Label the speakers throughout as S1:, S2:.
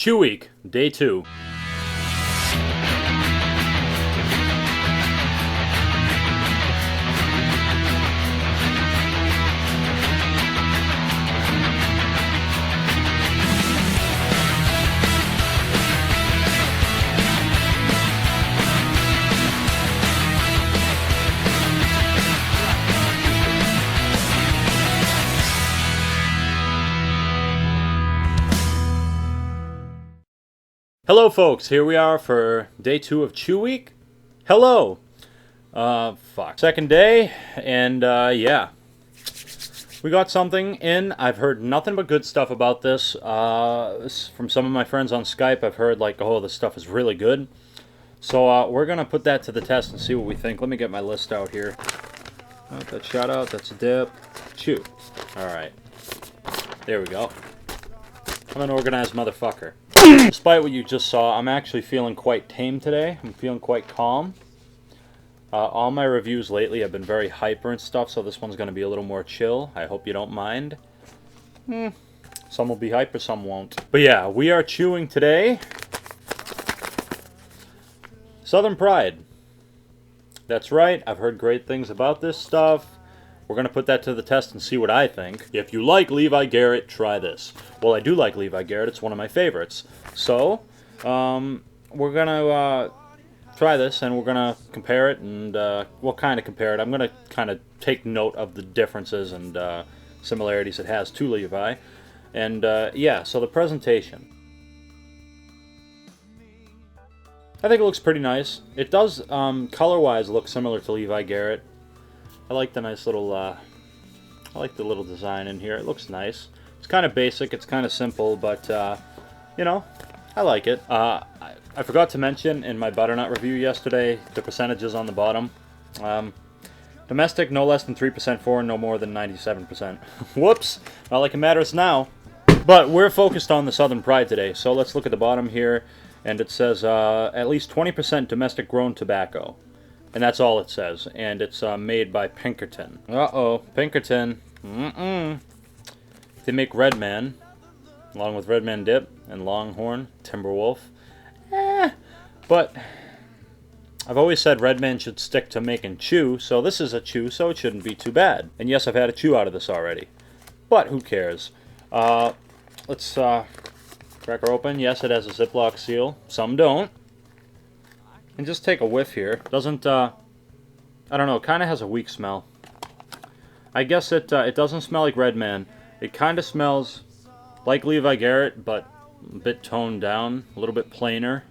S1: Chew Week, Day 2. Hello folks, here we are for Day 2 of Chew Week. Hello! Second day, and yeah. We got something in. I've heard nothing but good stuff about this. From some of my friends on Skype, I've heard like, oh, this stuff is really good. So we're going to put that to the test and see what we think. Let me get my list out here. That's shout out, that's a dip. Chew. Alright. There we go. I'm an organized motherfucker. Despite what you just saw, I'm actually feeling quite tame today. I'm feeling quite calm. All my reviews lately have been very hyper and stuff, so this one's going to be a little more chill. I hope you don't mind. Some will be hyper, some won't. But yeah, we are chewing today Southern Pride. That's right, I've heard great things about this stuff. We're going to put that to the test and see what I think. If you like Levi Garrett, try this. Well, I do like Levi Garrett. It's one of my favorites. So, we're going to try this, and we're going to compare it, and we'll kind of compare it. I'm going to kind of take note of the differences and similarities it has to Levi. And, yeah, so the presentation. I think it looks pretty nice. It does, color-wise, look similar to Levi Garrett. I like the nice little, I like the little design in here. It looks nice. It's kind of basic, it's kind of simple, but, you know, I like it. I forgot to mention in my butternut review yesterday, the percentages on the bottom. Domestic, no less than 3%, foreign, no more than 97%. Whoops! Not like it matters now. But we're focused on the Southern Pride today, so let's look at the bottom here, and it says, at least 20% domestic grown tobacco. And that's all it says. And it's made by Pinkerton. Uh-oh. Pinkerton. They make Redman, along with Redman Dip and Longhorn, Timberwolf. But I've always said Redman should stick to making chew, so this is a chew, so it shouldn't be too bad. And yes, I've had a chew out of this already. But who cares? Let's crack her open. Yes, it has a Ziploc seal. Some don't. And just take a whiff here. Doesn't, I don't know, it kind of has a weak smell. I guess it doesn't smell like Redman. It kind of smells like Levi Garrett, but a bit toned down, a little bit plainer.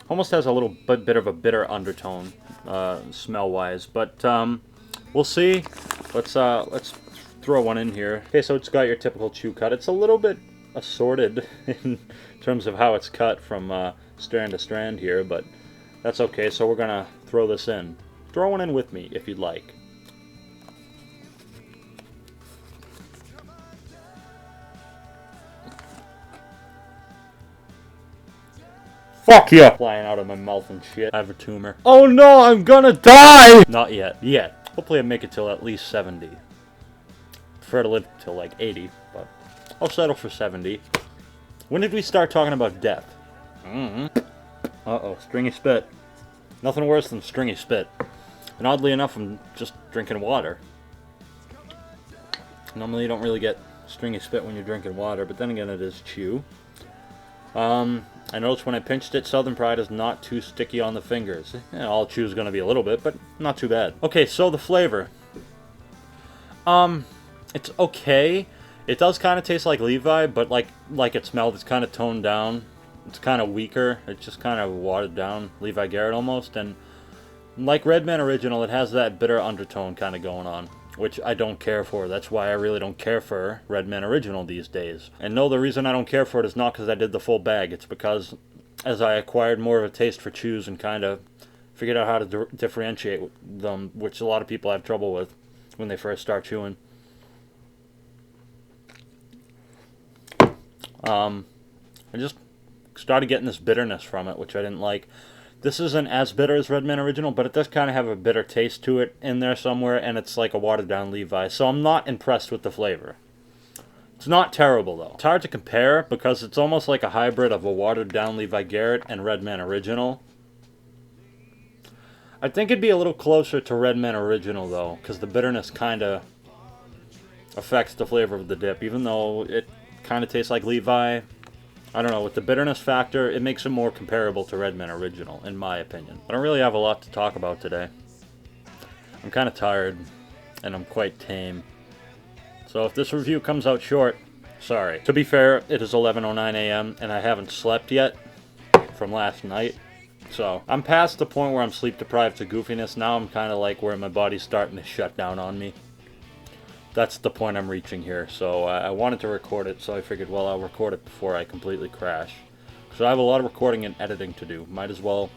S1: Almost has a little bit of a bitter undertone, smell-wise. But, we'll see. Let's throw one in here. Okay, so it's got your typical chew cut. It's a little bit assorted in terms of how it's cut from strand to strand here, but that's okay, so we're gonna throw this in. Throw one in with me if you'd like. Fuck yeah! Flying out of my mouth and shit. I have a tumor. Oh no, I'm gonna die! Not yet. Yet. Hopefully I make it till at least 70. Prefer to live till like 80, but I'll settle for 70. When did we start talking about death? Uh-oh, stringy spit. Nothing worse than stringy spit. And oddly enough, I'm just drinking water. Normally you don't really get stringy spit when you're drinking water, but then again it is chew. I noticed when I pinched it, Southern Pride is not too sticky on the fingers. All chew is going to be a little bit, but not too bad. Okay, so the flavor. It's okay. It does kind of taste like Levi, but like it smelled, it's kind of toned down. It's kind of weaker. It's just kind of watered down, Levi Garrett almost. And like Redman Original, it has that bitter undertone kind of going on, which I don't care for. That's why I really don't care for Redman Original these days. And no, the reason I don't care for it is not because I did the full bag. It's because as I acquired more of a taste for chews and kind of figured out how to differentiate them, which a lot of people have trouble with when they first start chewing. I just started getting this bitterness from it, which I didn't like. This isn't as bitter as Redman Original, but it does kind of have a bitter taste to it in there somewhere, and it's like a watered-down Levi, so I'm not impressed with the flavor. It's not terrible, though. It's hard to compare because it's almost like a hybrid of a watered-down Levi Garrett and Redman Original. I think it'd be a little closer to Redman Original, though, because the bitterness kind of affects the flavor of the dip, even though it kind of tastes like Levi. I don't know, with the bitterness factor, it makes it more comparable to Redman Original, in my opinion. I don't really have a lot to talk about today. I'm kind of tired, and I'm quite tame. So if this review comes out short, sorry. To be fair, it is 11:09 a.m. and I haven't slept yet from last night. So I'm past the point where I'm sleep deprived to goofiness. Now I'm kind of like where my body's starting to shut down on me. That's the point I'm reaching here. So I wanted to record it, so I figured, well, I'll record it before I completely crash. So I have a lot of recording and editing to do. Might as well,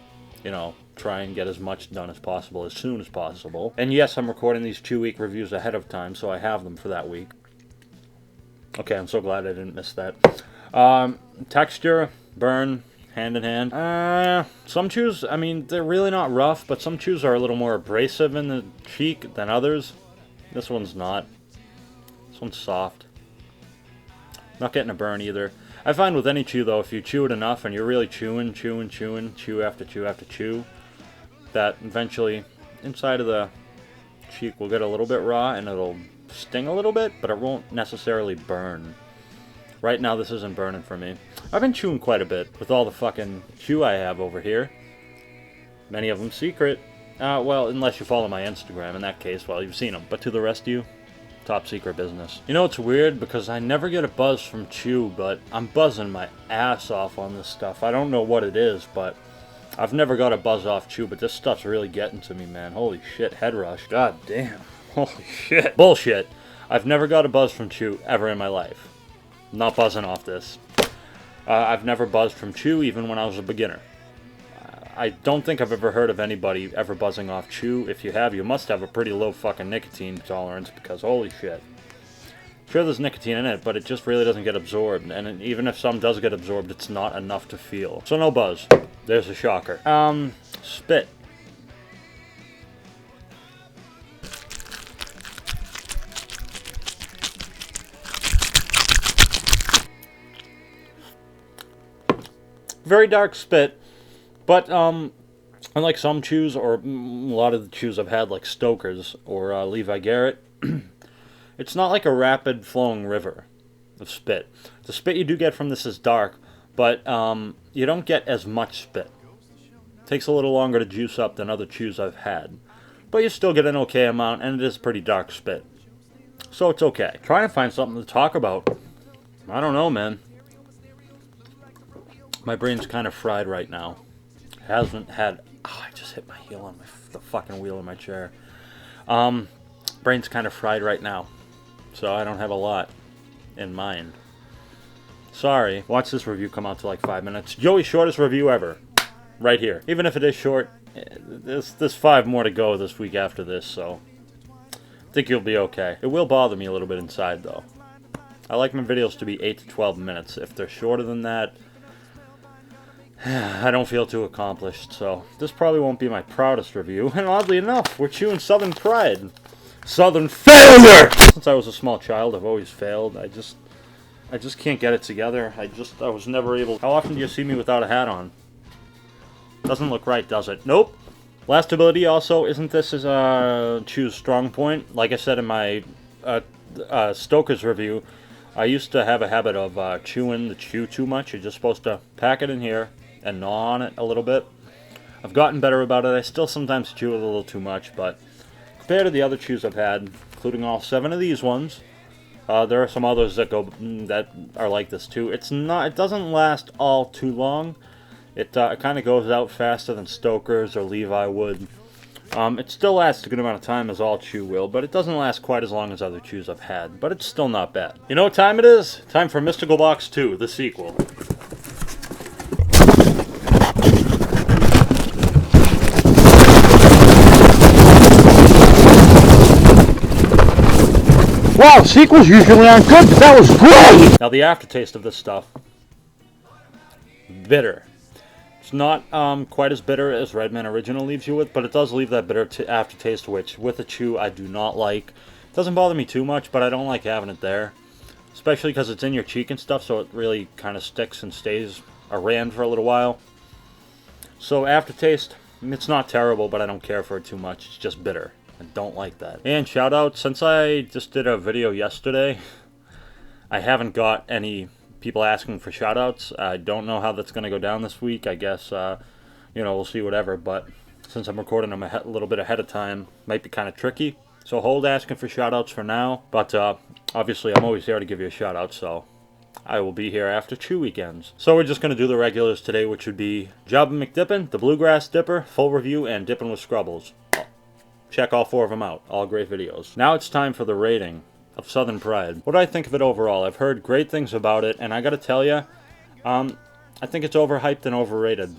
S1: you know, try and get as much done as possible as soon as possible. And yes, I'm recording these 2-week reviews ahead of time, so I have them for that week. Okay, I'm so glad I didn't miss that. Texture, burn, hand in hand. Some chews, I mean, they're really not rough, but some chews are a little more abrasive in the cheek than others. This one's not. This one's soft. Not getting a burn either. I find with any chew, though, if you chew it enough and you're really chewing, chew after chew after chew, that eventually inside of the cheek will get a little bit raw and it'll sting a little bit, but it won't necessarily burn. Right now, this isn't burning for me. I've been chewing quite a bit with all the fucking chew I have over here. Many of them secret. Well, unless you follow my Instagram. In that case, well, you've seen them. But to the rest of you, top secret business. You know, it's weird because I never get a buzz from chew, but I'm buzzing my ass off on this stuff. I don't know what it is, but I've never got a buzz off chew, but this stuff's really getting to me, man. Holy shit, head rush. God damn. Holy shit. Bullshit. I've never got a buzz from chew ever in my life. I'm not buzzing off this. I've never buzzed from chew even when I was a beginner. I don't think I've ever heard of anybody ever buzzing off chew. If you have, you must have a pretty low fucking nicotine tolerance because holy shit. Sure, there's nicotine in it, but it just really doesn't get absorbed. And even if some does get absorbed, it's not enough to feel. So no buzz. There's a shocker. Spit. Very dark spit. But, unlike some chews, or a lot of the chews I've had, like Stoker's or Levi Garrett, it's not like a rapid flowing river of spit. The spit you do get from this is dark, but you don't get as much spit. It takes a little longer to juice up than other chews I've had. But you still get an okay amount, and it is pretty dark spit. So it's okay. Trying to find something to talk about. I don't know, man. My brain's kind of fried right now. Hasn't had... Oh, I just hit my heel on the fucking wheel in my chair. Brain's kind of fried right now. So I don't have a lot in mind. Sorry. Watch this review come out to like 5 minutes. Joey's shortest review ever. Right here. Even if it is short, there's 5 more to go this week after this, so... I think you'll be okay. It will bother me a little bit inside, though. I like my videos to be 8 to 12 minutes. If they're shorter than that... I don't feel too accomplished, so this probably won't be my proudest review. And oddly enough, we're chewing Southern Pride. Southern failure! Since I was a small child, I've always failed. I just can't get it together. I was never able... How often do you see me without a hat on? Doesn't look right, does it? Nope. Lastability also, isn't this as chew's strong point? Like I said in my Stoker's review, I used to have a habit of chewing the chew too much. You're just supposed to pack it in here and gnaw on it a little bit. I've gotten better about it. I still sometimes chew it a little too much, but compared to the other chews I've had, including all 7 of these ones, there are some others that are like this too. It doesn't last all too long. It kind of goes out faster than Stoker's or Levi would. It still lasts a good amount of time as all chew will, but it doesn't last quite as long as other chews I've had. But it's still not bad. You know what time it is? Time for Mystical Box 2, the sequel. Wow, sequels usually aren't good, but that was great! Now the aftertaste of this stuff. Bitter. It's not quite as bitter as Redman Original leaves you with, but it does leave that bitter aftertaste, which with a chew I do not like. It doesn't bother me too much, but I don't like having it there. especially because it's in your cheek and stuff, so it really kind of sticks and stays around for a little while. So aftertaste, it's not terrible, but I don't care for it too much. It's just bitter. I don't like that. And shout out, since I just did a video yesterday, I haven't got any people asking for shout outs. I don't know how that's going to go down this week. I guess, we'll see whatever, but since I'm recording them a little bit ahead of time, might be kind of tricky. So hold asking for shout outs for now, but obviously I'm always there to give you a shout out, so I will be here after Chew weekends. So we're just going to do the regulars today, which would be Jobbin' McDippin', the Bluegrass Dipper, Full Review, and Dippin' with Scrubbles. Check all 4 of them out. All great videos. Now it's time for the rating of Southern Pride. What do I think of it overall? I've heard great things about it, and I gotta tell you, I think it's overhyped and overrated.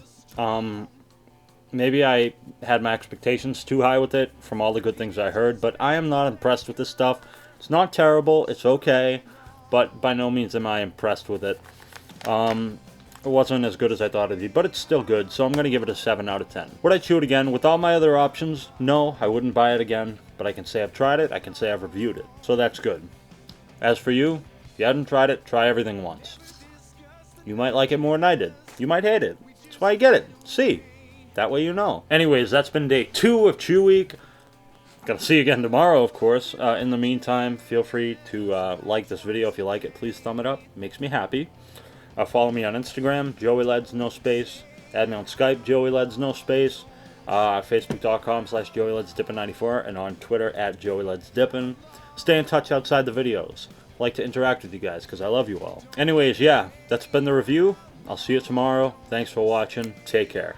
S1: Maybe I had my expectations too high with it from all the good things I heard, but I am not impressed with this stuff. It's not terrible, it's okay, but by no means am I impressed with it. It wasn't as good as I thought it'd be, but it's still good, so I'm going to give it a 7 out of 10. Would I chew it again? With all my other options, no, I wouldn't buy it again, but I can say I've tried it, I can say I've reviewed it, so that's good. As for you, if you haven't tried it, try everything once. You might like it more than I did. You might hate it. That's why you get it. See? That way you know. Anyways, that's been day 2 of Chew Week. Gonna see you again tomorrow, of course. In the meantime, feel free to like this video. If you like it, please thumb it up. It makes me happy. Follow me on Instagram, JoeyLeds, no space. Add me on Skype, JoeyLeds, no space. Facebook.com/JoeyLedsDippin94 and on Twitter @JoeyLedsDippin. Stay in touch outside the videos. Like to interact with you guys because I love you all. Anyways, yeah, that's been the review. I'll see you tomorrow. Thanks for watching. Take care.